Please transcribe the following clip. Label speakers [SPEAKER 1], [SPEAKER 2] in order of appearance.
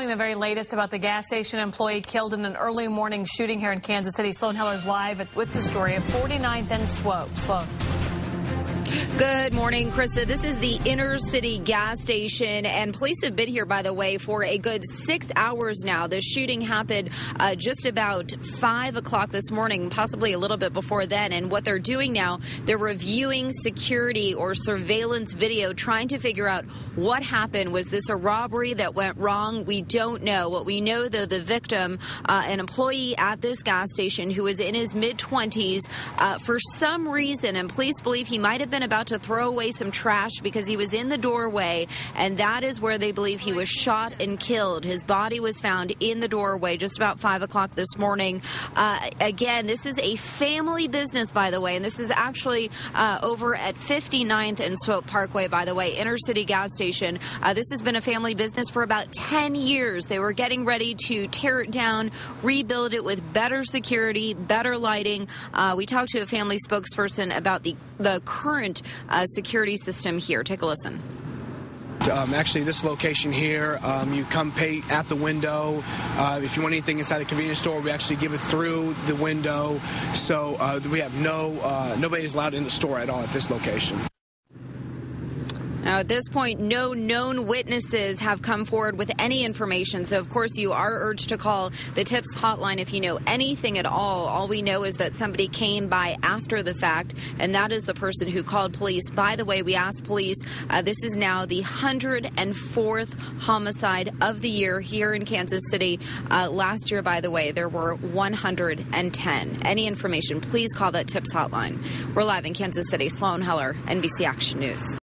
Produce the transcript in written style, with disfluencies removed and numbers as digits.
[SPEAKER 1] following the very latest about the gas station employee killed in an early morning shooting here in Kansas City. Sloan Heller's live with the story of 49th and Swope. Sloan.
[SPEAKER 2] Good morning, Krista. This is the inner city gas station, and police have been here, by the way, for a good 6 hours now. The shooting happened just about 5 o'clock this morning, possibly a little bit before then. And what they're doing now, they're reviewing security or surveillance video, trying to figure out what happened. Was this a robbery that went wrong? We don't know. What we know, though, the victim, an employee at this gas station who was in his mid-20s, for some reason, and police believe he might have been about to throw away some trash because he was in the doorway, and that is where they believe he was shot and killed. His body was found in the doorway just about 5 o'clock this morning. Again, this is a family business, by the way, and this is actually over at 59th and Swope Parkway, by the way, inner city gas station. This has been a family business for about 10 years. They were getting ready to tear it down, rebuild it with better security, better lighting. We talked to a family spokesperson about the current security system here. Take a listen.
[SPEAKER 3] Actually, this location here, you come pay at the window. If you want anything inside the convenience store, we actually give it through the window. So we have nobody is allowed in the store at all at this location.
[SPEAKER 2] Now, at this point, no known witnesses have come forward with any information. So, of course, you are urged to call the TIPS hotline if you know anything at all. All we know is that somebody came by after the fact, and that is the person who called police. By the way, we asked police, this is now the 104th homicide of the year here in Kansas City. Last year, by the way, there were 110. Any information, please call that TIPS hotline. We're live in Kansas City. Sloan Heller, NBC Action News.